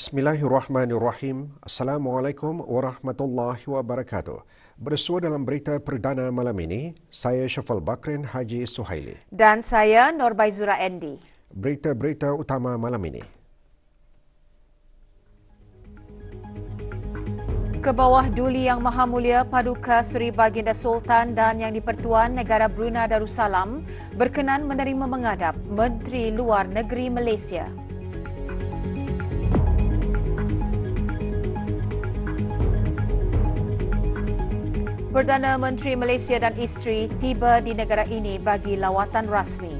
Bismillahirrahmanirrahim. Assalamualaikum warahmatullahi wabarakatuh. Bersua dalam berita perdana malam ini, saya Syafal Bakrin Haji Suhaili. Dan saya Norbaizura Endi. Berita-berita utama malam ini. Ke bawah Duli Yang Maha Mulia Paduka Seri Baginda Sultan dan Yang di-Pertuan Negara Brunei Darussalam berkenan menerima menghadap Menteri Luar Negeri Malaysia. Perdana Menteri Malaysia dan isteri tiba di negara ini bagi lawatan rasmi.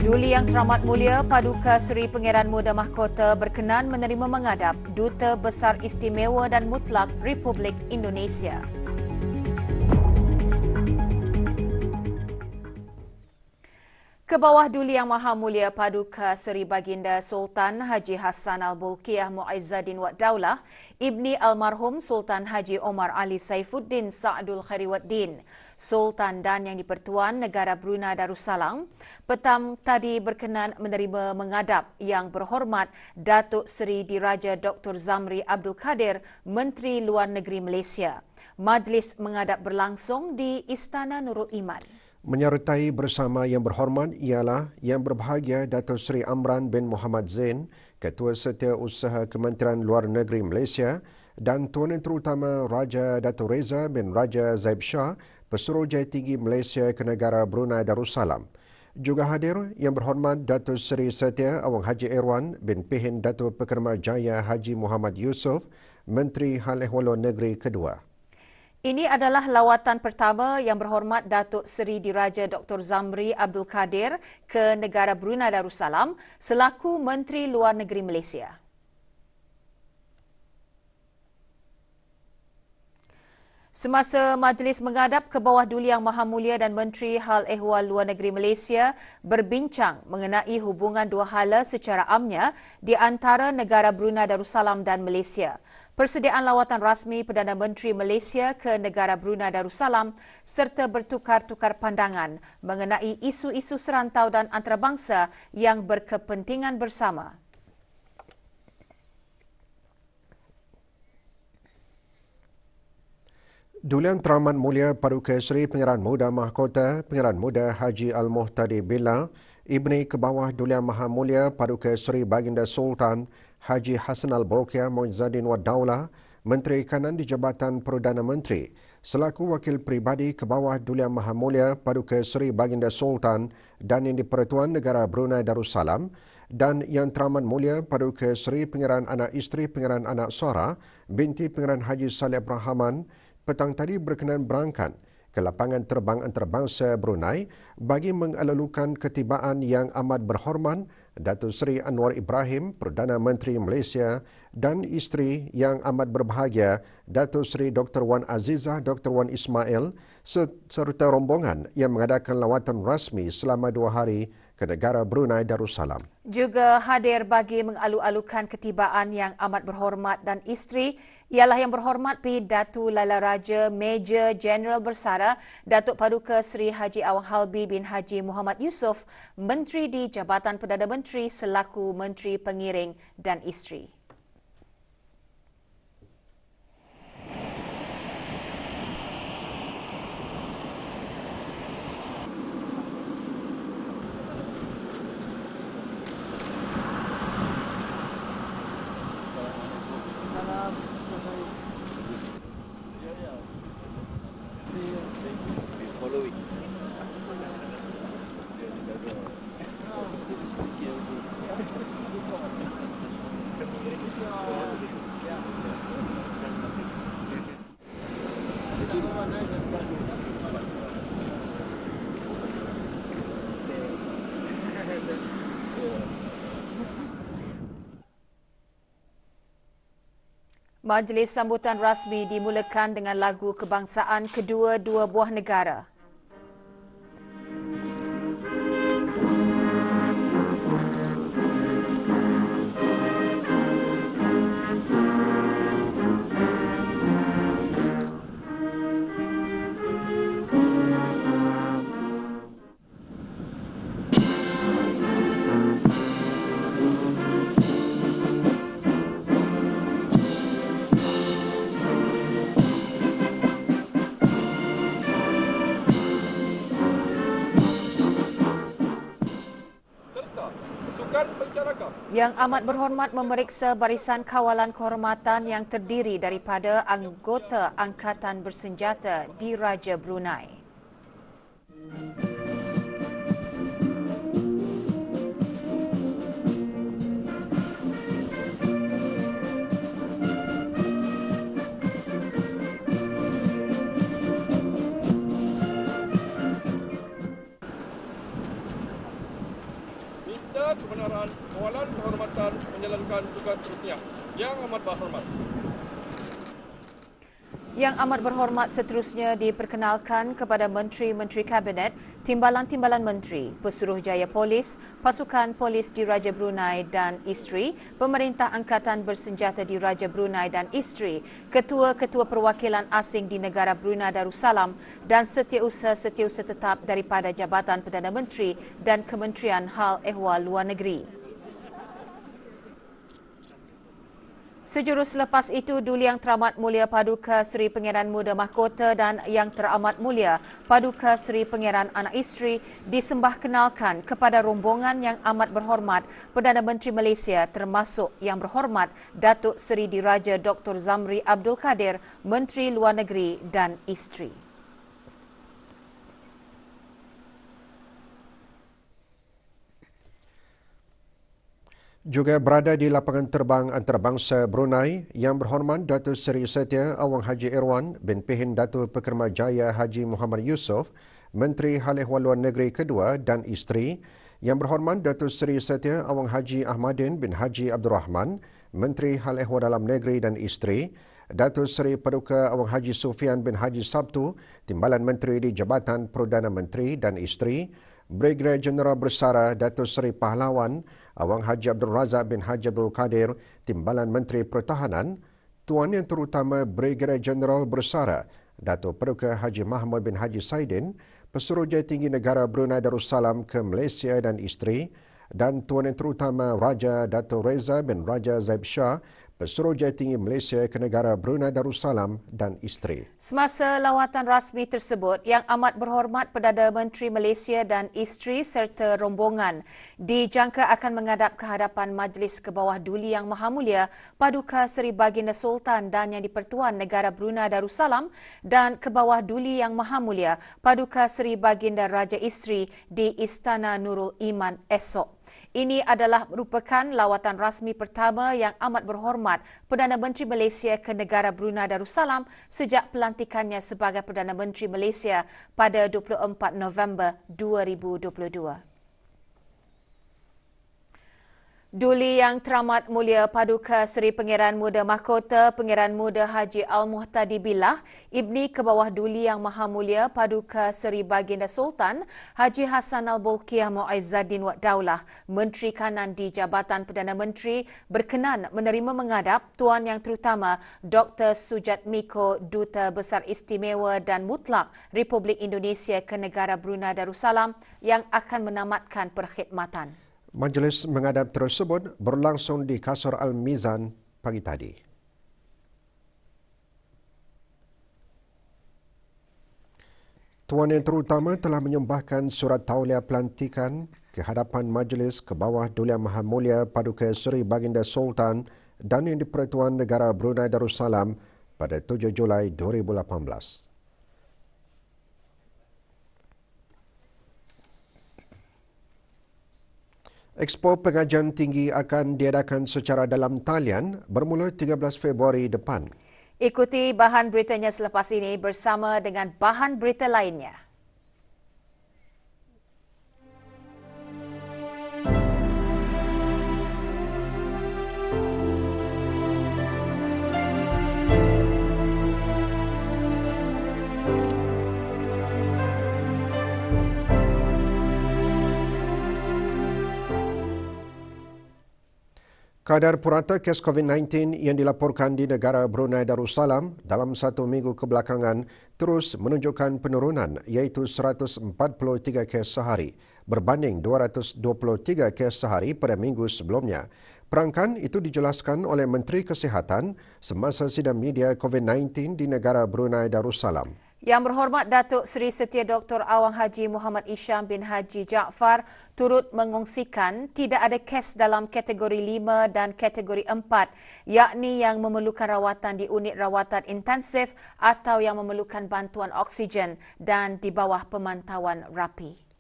Duli Yang Teramat Mulia Paduka Seri Pangeran Muda Mahkota berkenan menerima menghadap Duta Besar Istimewa dan Mutlak Republik Indonesia. Ke bawah Duli Yang Maha Mulia Paduka Seri Baginda Sultan Haji Hassan Al-Bolkiah Mu'izzaddin Wad Daulah, Ibni Almarhum Sultan Haji Omar Ali Saifuddin Sa'dul Khairuddin, Sultan dan Yang di-Pertuan Negara Brunei Darussalam, petang tadi berkenan menerima menghadap Yang Berhormat Datuk Seri Diraja Dr. Zamri Abdul Kadir, Menteri Luar Negeri Malaysia. Majlis menghadap berlangsung di Istana Nurul Iman. Menyertai bersama Yang Berhormat ialah Yang Berbahagia Datuk Seri Amran bin Muhammad Zain, Ketua Setiausaha Kementerian Luar Negeri Malaysia, dan Tuan Yang Terutama Raja Datuk Reza bin Raja Zaib Shah, Pesuruhjaya Tinggi Malaysia ke Negara Brunei Darussalam. Juga hadir Yang Berhormat Datuk Seri Setia Awang Haji Irwan bin Pihin Datuk Pekerma Jaya Haji Muhammad Yusof, Menteri Hal Ehwal Luar Negeri kedua. Ini adalah lawatan pertama Yang Berhormat Datuk Seri Diraja Dr. Zamri Abdul Kadir ke negara Brunei Darussalam selaku Menteri Luar Negeri Malaysia. Semasa majlis menghadap ke bawah Duli Yang Maha Mulia dan Menteri Hal Ehwal Luar Negeri Malaysia berbincang mengenai hubungan dua hala secara amnya di antara negara Brunei Darussalam dan Malaysia. Persediaan lawatan rasmi Perdana Menteri Malaysia ke negara Brunei Darussalam serta bertukar-tukar pandangan mengenai isu-isu serantau dan antarabangsa yang berkepentingan bersama. Duli Yang Teramat Mulia Paduka Seri Pangeran Muda Mahkota Pangeran Muda Haji Al-Muhtadi Billah, Ibni ke bawah Duli Yang Maha Mulia Paduka Seri Baginda Sultan Haji Hassan Al-Bolkiah Mu'izzaddin Wad Daulah, Menteri Kanan di Jabatan Perdana Menteri, selaku wakil peribadi ke bawah Duli Yang Maha Mulia Paduka Seri Baginda Sultan dan Yang di-Pertuan Negara Brunei Darussalam, dan Yang Teramat Mulia Paduka Seri Pangeran Anak Isteri Pangeran Anak Sora binti Pangeran Haji Saleh Abrahaman, petang tadi berkenan berangkat ke lapangan terbang antarabangsa Brunei bagi mengelukan ketibaan Yang Amat Berhormat Datuk Seri Anwar Ibrahim, Perdana Menteri Malaysia, dan isteri Yang Amat Berbahagia Datuk Seri Dr. Wan Azizah Dr. Wan Ismail, serta rombongan yang mengadakan lawatan rasmi selama 2 hari ke negara Brunei Darussalam. Juga hadir bagi mengalu-alukan ketibaan Yang Amat Berhormat dan isteri ialah Yang Berhormat P. Datu Lala Raja Major General Bersara Datuk Paduka Seri Haji Awang Halbi bin Haji Muhammad Yusof, Menteri di Jabatan Perdana Menteri selaku Menteri Pengiring dan Isteri. Majlis sambutan rasmi dimulakan dengan lagu kebangsaan kedua-dua buah negara. Yang Amat Berhormat memeriksa barisan kawalan kehormatan yang terdiri daripada anggota Angkatan Bersenjata di Raja Brunei. Kebenaran kawalan kehormatan menjalankan tugas seterusnya. Yang Amat Berhormat. Yang Amat Berhormat seterusnya diperkenalkan kepada Menteri-Menteri Kabinet, Timbalan-Timbalan Menteri, Pesuruhjaya Polis, Pasukan Polis di Raja Brunei dan Isteri, Pemerintah Angkatan Bersenjata di Raja Brunei dan Isteri, Ketua-Ketua Perwakilan Asing di Negara Brunei Darussalam dan setiausaha-setiausaha tetap daripada Jabatan Perdana Menteri dan Kementerian Hal Ehwal Luar Negeri. Sejurus selepas itu, Duli Yang Teramat Mulia Paduka Seri Pangeran Muda Mahkota dan Yang Teramat Mulia Paduka Seri Pangeran Anak Isteri disembah kenalkan kepada rombongan Yang Amat Berhormat Perdana Menteri Malaysia termasuk Yang Berhormat Datuk Seri Diraja Dr. Zamri Abdul Kadir, Menteri Luar Negeri dan Isteri. Juga berada di lapangan terbang antarabangsa Brunei, Yang Berhormat Datuk Seri Setia Awang Haji Irwan bin Pihin Datuk Pekerma Jaya Haji Muhammad Yusof, Menteri Hal Ehwal Luar Negeri kedua dan isteri, Yang Berhormat Datuk Seri Setia Awang Haji Ahmadin bin Haji Abdul Rahman, Menteri Hal Ehwal Dalam Negeri dan isteri, Datuk Seri Paduka Awang Haji Sufian bin Haji Sabtu, Timbalan Menteri di Jabatan Perdana Menteri dan isteri, Brigadier Jeneral Bersara Datuk Seri Pahlawan Awang Haji Abdul Razak bin Haji Abdul Kadir, Timbalan Menteri Pertahanan, Tuan Yang Terutama Brigadier Jeneral Bersara Datuk Paduka Haji Mahmud bin Haji Saidin, Pesuruhjaya Tinggi Negara Brunei Darussalam ke Malaysia dan isteri, dan Tuan Yang Terutama Raja Datuk Reza bin Raja Zaib Shah, Pesuruhjaya Tinggi Malaysia ke negara Brunei Darussalam dan isteri. Semasa lawatan rasmi tersebut, Yang Amat Berhormat Perdana Menteri Malaysia dan isteri serta rombongan dijangka akan menghadap ke hadapan Majlis Kebawah Duli Yang Maha Mulia Paduka Seri Baginda Sultan dan Yang di-Pertuan Negara Brunei Darussalam dan Kebawah Duli Yang Maha Mulia Paduka Seri Baginda Raja Isteri di Istana Nurul Iman esok. Ini adalah merupakan lawatan rasmi pertama Yang Amat Berhormat Perdana Menteri Malaysia ke negara Brunei Darussalam sejak pelantikannya sebagai Perdana Menteri Malaysia pada 24 November 2022. Duli Yang Teramat Mulia Paduka Seri Pangeran Muda Mahkota Pangeran Muda Haji Al-Muhtadi Billah, Ibni Kebawah Duli Yang Maha Mulia Paduka Seri Baginda Sultan Haji Hassan Al-Bolkiah Mu'izzaddin Wad Daulah, Menteri Kanan di Jabatan Perdana Menteri, berkenan menerima menghadap Tuan Yang Terutama Dr. Sujat Miko, Duta Besar Istimewa dan Mutlak Republik Indonesia ke negara Brunei Darussalam yang akan menamatkan perkhidmatan. Majlis menghadap tersebut berlangsung di Kasar Al-Mizan pagi tadi. Tuan Yang Terutama telah menyembahkan surat tauliah pelantikan ke hadapan Majlis ke bawah Duli Yang Maha Mulia Paduka Seri Baginda Sultan dan Yang di-Pertuan Negara Brunei Darussalam pada 7 Julai 2018. Expo Pengajian Tinggi akan diadakan secara dalam talian bermula 13 Februari depan. Ikuti bahan beritanya selepas ini bersama dengan bahan berita lainnya. Kadar purata kes COVID-19 yang dilaporkan di negara Brunei Darussalam dalam 1 minggu kebelakangan terus menunjukkan penurunan iaitu 143 kes sehari berbanding 223 kes sehari pada minggu sebelumnya. Perangkan itu dijelaskan oleh Menteri Kesihatan semasa sidang media COVID-19 di negara Brunei Darussalam. Yang Berhormat Datuk Seri Setia Dr. Awang Haji Muhammad Isham bin Haji Jaafar turut mengongsikan tidak ada kes dalam kategori 5 dan kategori 4, yakni yang memerlukan rawatan di unit rawatan intensif atau yang memerlukan bantuan oksigen dan di bawah pemantauan rapi.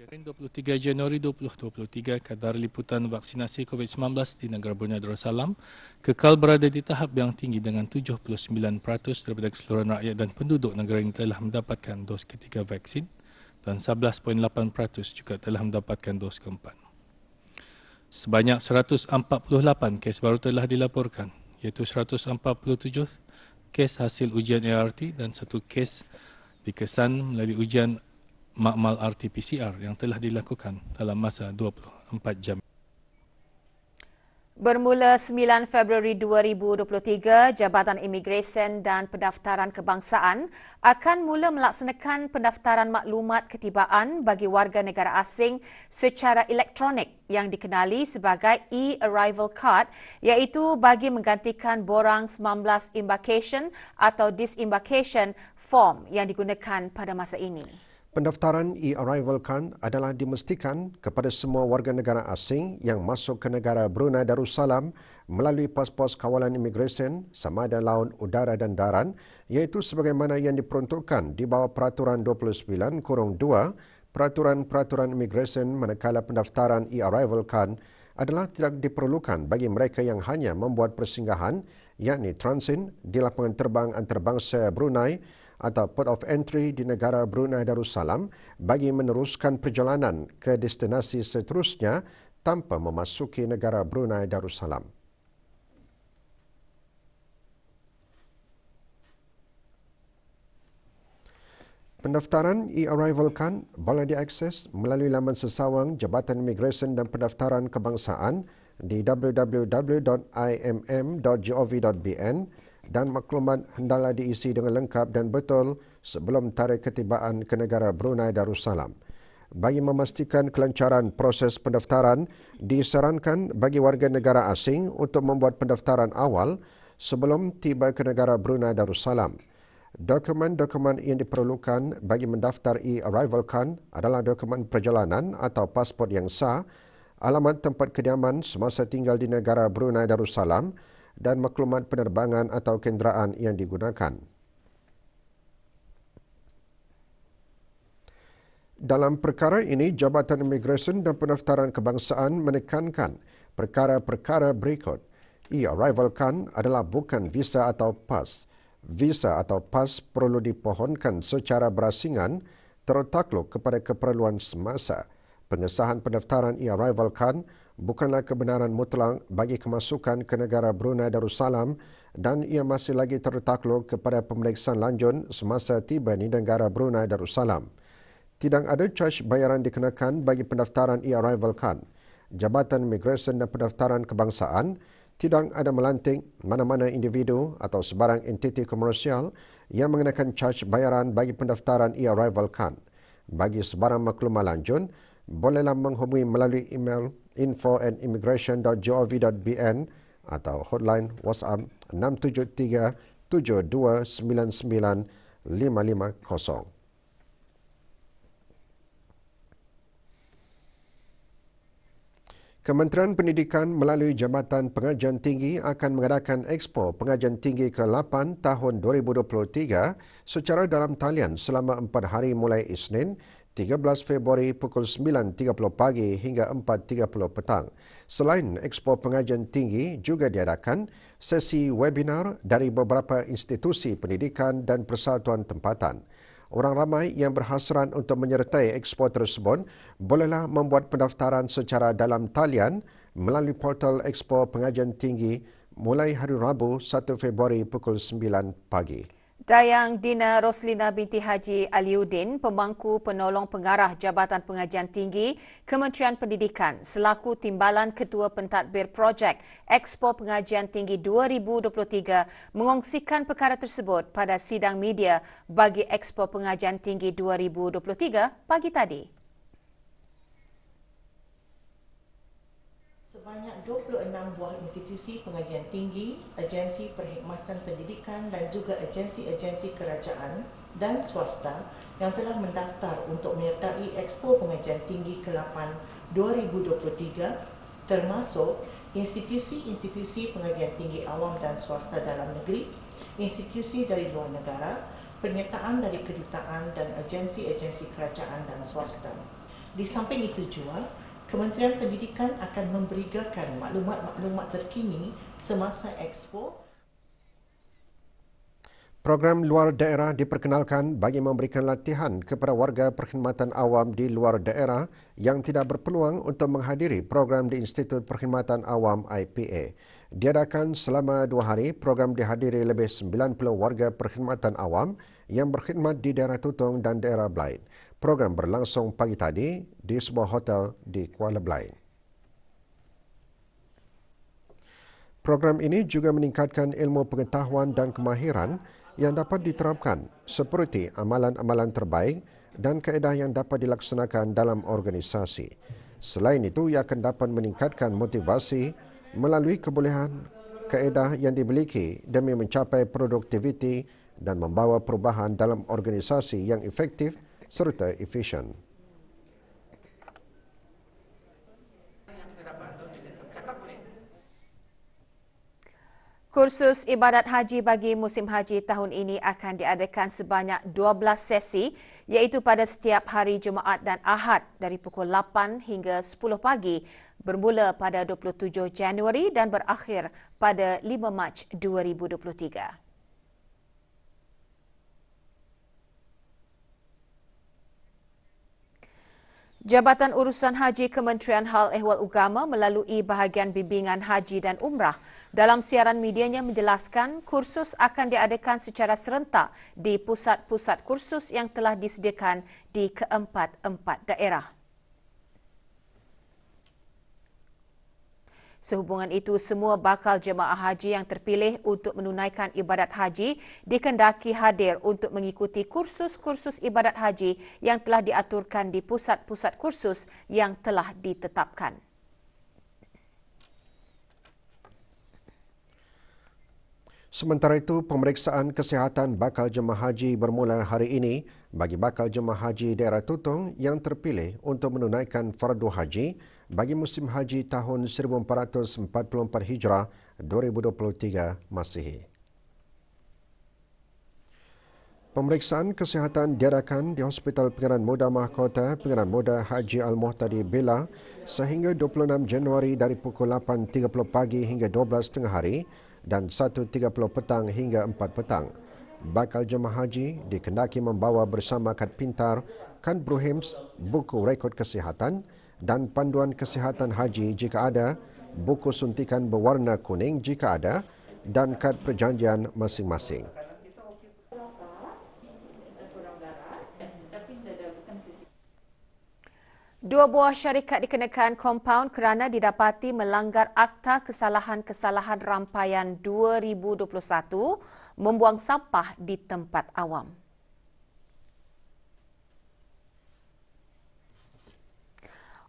23 Januari 2023, kadar liputan vaksinasi COVID-19 di negara Brunei Darussalam kekal berada di tahap yang tinggi dengan 79% daripada keseluruhan rakyat dan penduduk negara ini telah mendapatkan dos ketiga vaksin dan 11.8% juga telah mendapatkan dos keempat. Sebanyak 148 kes baru telah dilaporkan, iaitu 147 kes hasil ujian ART dan 1 kes dikesan melalui ujian makmal RT-PCR yang telah dilakukan dalam masa 24 jam. Bermula 9 Februari 2023, Jabatan Imigresen dan Pendaftaran Kebangsaan akan mula melaksanakan pendaftaran maklumat ketibaan bagi warga negara asing secara elektronik yang dikenali sebagai e-arrival card, iaitu bagi menggantikan borang 19 embarkation atau disembarkation form yang digunakan pada masa ini. Pendaftaran e-arrival card adalah dimestikan kepada semua warga negara asing yang masuk ke negara Brunei Darussalam melalui pos-pos kawalan imigresen sama ada laut, udara dan darat, iaitu sebagaimana yang diperuntukkan di bawah Peraturan 29-2 Peraturan Imigresen, manakala pendaftaran e-arrival card adalah tidak diperlukan bagi mereka yang hanya membuat persinggahan, yakni transit di lapangan terbang antarabangsa Brunei atau Port of Entry di negara Brunei Darussalam bagi meneruskan perjalanan ke destinasi seterusnya tanpa memasuki negara Brunei Darussalam. Pendaftaran e-arrival card boleh diakses melalui laman sesawang Jabatan Imigresen dan Pendaftaran Kebangsaan di www.imm.gov.bn dan maklumat hendaklah diisi dengan lengkap dan betul sebelum tarikh ketibaan ke negara Brunei Darussalam. Bagi memastikan kelancaran proses pendaftaran, disarankan bagi warga negara asing untuk membuat pendaftaran awal sebelum tiba ke negara Brunei Darussalam. Dokumen-dokumen yang diperlukan bagi mendaftar e-arrival card adalah dokumen perjalanan atau pasport yang sah, alamat tempat kediaman semasa tinggal di negara Brunei Darussalam, dan maklumat penerbangan atau kenderaan yang digunakan. Dalam perkara ini, Jabatan Imigresen dan Pendaftaran Kebangsaan menekankan perkara-perkara berikut. E-arrival card adalah bukan visa atau pas. Visa atau pas perlu dipohonkan secara berasingan tertakluk kepada keperluan semasa. Pengesahan pendaftaran e-arrival card bukanlah kebenaran mutlak bagi kemasukan ke negara Brunei Darussalam dan ia masih lagi tertakluk kepada pemeriksaan lanjut semasa tiba di negara Brunei Darussalam. Tidak ada caj bayaran dikenakan bagi pendaftaran e-arrival card. Jabatan Imigresen dan Pendaftaran Kebangsaan tidak ada melantik mana-mana individu atau sebarang entiti komersial yang mengenakan caj bayaran bagi pendaftaran e-arrival card. Bagi sebarang maklumat lanjut, bolehlah menghubungi melalui email info@immigration.gov.bn atau hotline WhatsApp 673 7299 550. Kementerian Pendidikan melalui Jabatan Pengajian Tinggi akan mengadakan Expo Pengajian Tinggi ke-8 tahun 2023 secara dalam talian selama 4 hari mulai Isnin 13 Februari pukul 9.30 pagi hingga 4.30 petang. Selain Expo Pengajian Tinggi, juga diadakan sesi webinar dari beberapa institusi pendidikan dan persatuan tempatan. Orang ramai yang berhasrat untuk menyertai expo tersebut bolehlah membuat pendaftaran secara dalam talian melalui portal Expo Pengajian Tinggi mulai hari Rabu 1 Februari pukul 9 pagi. Dayang Dina Roslina binti Haji Aliuddin, Pemangku Penolong Pengarah Jabatan Pengajian Tinggi Kementerian Pendidikan selaku Timbalan Ketua Pentadbir Projek Expo Pengajian Tinggi 2023 mengongsikan perkara tersebut pada sidang media bagi Expo Pengajian Tinggi 2023 pagi tadi. Sebanyak 26 buah institusi pengajian tinggi, agensi perkhidmatan pendidikan dan juga agensi-agensi kerajaan dan swasta yang telah mendaftar untuk menyertai Expo Pengajian Tinggi ke-8 2023 termasuk institusi-institusi pengajian tinggi awam dan swasta dalam negeri, institusi dari luar negara, penyertaan dari kedutaan dan agensi-agensi kerajaan dan swasta. Di samping itu juga, Kementerian Pendidikan akan memberikan maklumat-maklumat terkini semasa Expo. Program luar daerah diperkenalkan bagi memberikan latihan kepada warga perkhidmatan awam di luar daerah yang tidak berpeluang untuk menghadiri program di Institut Perkhidmatan Awam IPA. Diadakan selama 2 hari, program dihadiri lebih 90 warga perkhidmatan awam yang berkhidmat di daerah Tutong dan daerah Blain. Program berlangsung pagi tadi di sebuah hotel di Kuala Blain. Program ini juga meningkatkan ilmu pengetahuan dan kemahiran yang dapat diterapkan seperti amalan-amalan terbaik dan kaedah yang dapat dilaksanakan dalam organisasi. Selain itu, ia akan dapat meningkatkan motivasi melalui kebolehan kaedah yang dimiliki demi mencapai produktiviti dan membawa perubahan dalam organisasi yang efektif serta efisien. Kursus ibadat haji bagi musim haji tahun ini akan diadakan sebanyak 12 sesi iaitu pada setiap hari Jumaat dan Ahad dari pukul 8 hingga 10 pagi bermula pada 27 Januari dan berakhir pada 5 Mac 2023. Jabatan Urusan Haji Kementerian Hal Ehwal Agama melalui bahagian bimbingan haji dan umrah dalam siaran medianya menjelaskan kursus akan diadakan secara serentak di pusat-pusat kursus yang telah disediakan di keempat-empat daerah. Sehubungan itu, semua bakal jemaah haji yang terpilih untuk menunaikan ibadat haji dikendaki hadir untuk mengikuti kursus-kursus ibadat haji yang telah diaturkan di pusat-pusat kursus yang telah ditetapkan. Sementara itu, pemeriksaan kesihatan bakal jemaah haji bermula hari ini bagi bakal jemaah haji daerah Tutong yang terpilih untuk menunaikan fardu haji bagi musim haji tahun 1444 Hijrah 2023 Masihi. Pemeriksaan kesihatan diadakan di Hospital Pengeran Muda Mahkota Pengeran Muda Haji Al-Muhtadi Bila sehingga 26 Januari dari pukul 8.30 pagi hingga 12.30 hari dan 1.30 petang hingga 4 petang. Bakal jemaah haji dikendaki membawa bersama kad pintar, kad bruhims, buku rekod kesihatan dan panduan kesihatan haji jika ada, buku suntikan berwarna kuning jika ada dan kad perjanjian masing-masing. Dua buah syarikat dikenakan kompaun kerana didapati melanggar Akta Kesalahan-Kesalahan Rampaian 2021 membuang sampah di tempat awam.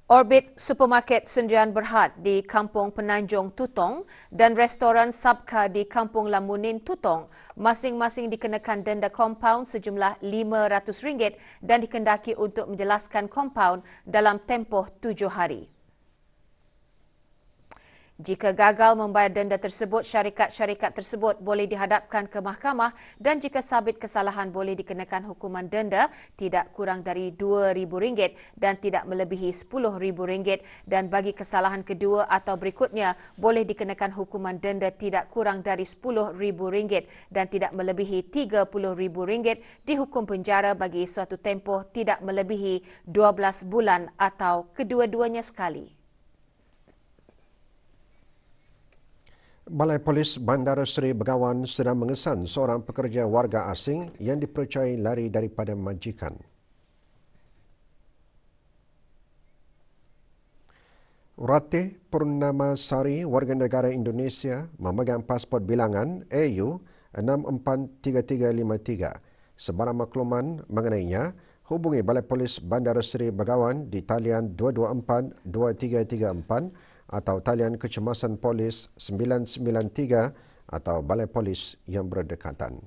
Orbit Supermarket Sendirian Berhad di Kampung Penanjung Tutong dan Restoran Sabka di Kampung Lamunin Tutong masing-masing dikenakan denda kompaun sejumlah RM500 dan dikendaki untuk menjelaskan kompaun dalam tempoh 7 hari. Jika gagal membayar denda tersebut, syarikat-syarikat tersebut boleh dihadapkan ke mahkamah dan jika sabit kesalahan boleh dikenakan hukuman denda tidak kurang dari RM2,000 dan tidak melebihi RM10,000 dan bagi kesalahan kedua atau berikutnya boleh dikenakan hukuman denda tidak kurang dari RM10,000 dan tidak melebihi RM30,000 dihukum penjara bagi suatu tempoh tidak melebihi 12 bulan atau kedua-duanya sekali. Balai Polis Bandar Seri Begawan sedang mengesan seorang pekerja warga asing yang dipercayai lari daripada majikan. Ratih Purnamasari, warga negara Indonesia, memegang pasport bilangan AU 643353. Sebarang makluman mengenainya, hubungi Balai Polis Bandar Seri Begawan di talian 224-2334 atau talian kecemasan polis 993 atau balai polis yang berdekatan.